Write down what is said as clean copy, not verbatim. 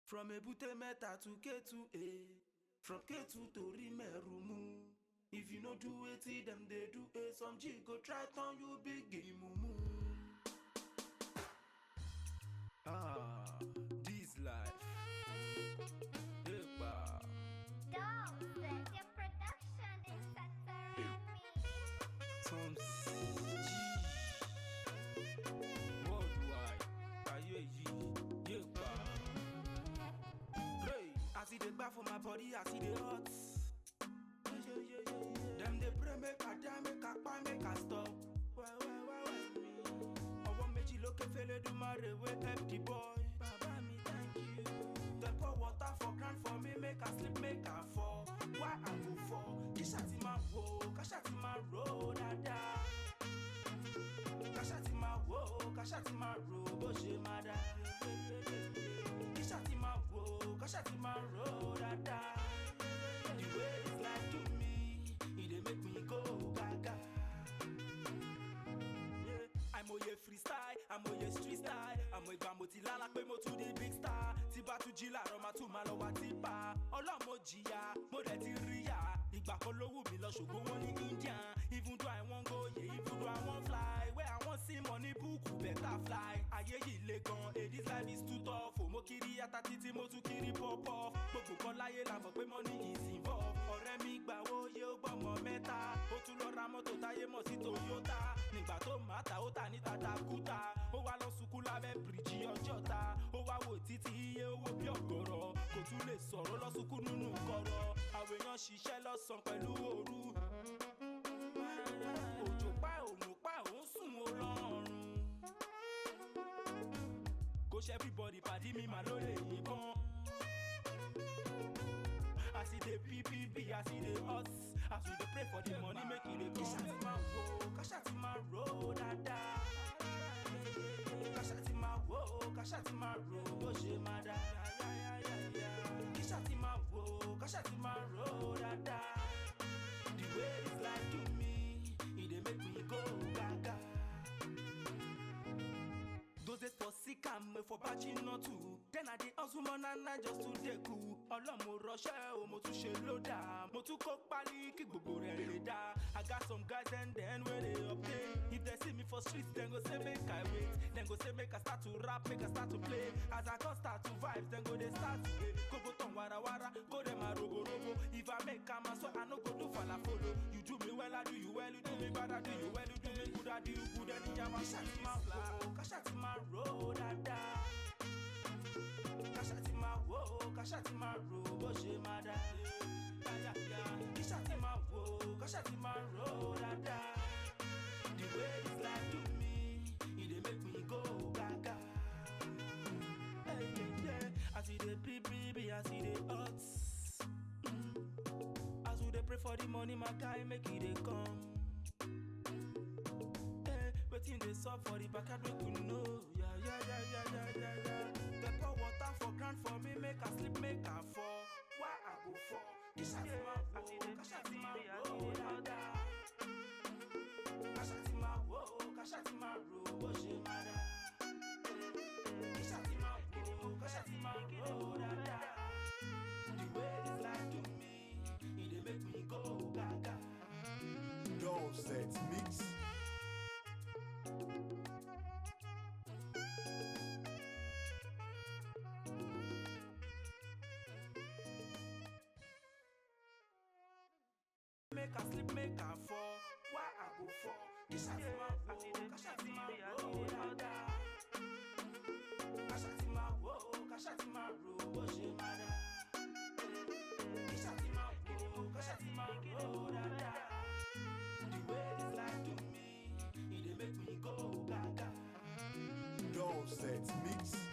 From Ebute Meta to K2A, from K2 to Rimerumu. If you no do it, them they do it. Some G go try turn you big game mumu. This life. Epa. Don't your production is around me. Some G. Worldwide. Aye, Epa. Hey, I see the back for my body, I see the hot. Them they pray make a die, make a buy, make a stop. Why me? I want me to look and feel do my way, help the boy. Baba me thank you. Then pour water for grand for me, make a sleep, make a fall. Why I go for? Kishati my wo, kashati my road, dada. Kashati my wo, kashati my road, boshi mada. Kishati my wo, kashati my road, dada. The way it's like to me, it make me go gaga. Yeah. I'm a freestyle, I'm a street style. I'm a bamotila like me to the big star. Tiba to jila, roma to malawa tipa. Ola mojia, modeti ria. Igba kolowu mi lo shogo won ni Indian. Even though I won't go, yeah, even though I won't fly. Where I want see money book, better fly. Aye yi le gan, this life is too tough. Mo kiri atatiti, mo tu kiri pop off. Gbogbo kan láyé la mọ̀ pé money is involved. Ọ̀rẹ́ mi gbà wo ye ó gbọ́mọ mẹ́ta. Ó tún lọ ra mọ́tò táyé mọ̀ sí Toyota. Nígbà tó máa ta ó tà ní Tatakuta. Ó wá lọ sùkú lábẹ́ bíríjì Ọjọ́ta. Ó wá wò títí iye owó bí ọ̀gọ̀rọ̀. Kò tún lè sọ̀rọ̀ lọ sùkú nínú kọ̀rọ̀. Àwọn èèyàn ṣiṣẹ́ lọ́sàn pẹ̀lú òru. Òjò pa òun pa òun sùn ó lọ́rùn. Kò ṣe everybody pàdé mi mà lóde ìbọn. I see the PPP, I see the odds. As we dey pray for the money, make it a go. Kashati my wo, kashati my road, dada. Kashati my wo, kashati my road, boshi mada. Kashati my wo, kashati my road, dada. The way it's like to me, it dey make me go gaga. Those days for sick and for batching not too. Then I dey hustle man and I just to dey cool. Ọlọ́mọ rọṣẹ́ o mo tún ṣe lódà. Mo tún kó pálí kí gbogbo rẹ̀ lè dá. I got some guys and then where they update. If they see me for streets, then go say make I wait. Then go say make I start to rap, make I start to play. As I go start to vibes, then go they start to play. Go turn wara wara, go dem a robo robo. If I make a man so I no go do follow. You do me well, I do you well. You do me bad, I do you well. You do me good, I do you good. And you kashati my flow, kashati my road, dada. Kashati my wo, kashati my road, boshi mada. Kashati my wo, kashati my road, dada. The way it's like to me, it dey make me go gaga. Hey, yeah. I see the PPP, I see the odds. As we dey pray for the money, my guy make it dey come. Waiting they sub for the back, I don't know. Yeah. They pour water for grand for me, make a sleep, make a fall. Why I go for? Kashati my wo, kashati my road, dada. Kashati my wo, kashati my road, boshi mada. Kashati my wo, kashati my road, dada. The way it's like to me, it dey make me go gaga. Don't set mix. Make a sleep, make a fall. Why I go for? Kashati my wo, kashati my road, dada. Kashati my wo, kashati my road, boshi mada. Kashati my wo, kashati my road, dada. The way it's like to me, it dey make me go gaga. Don't set mix.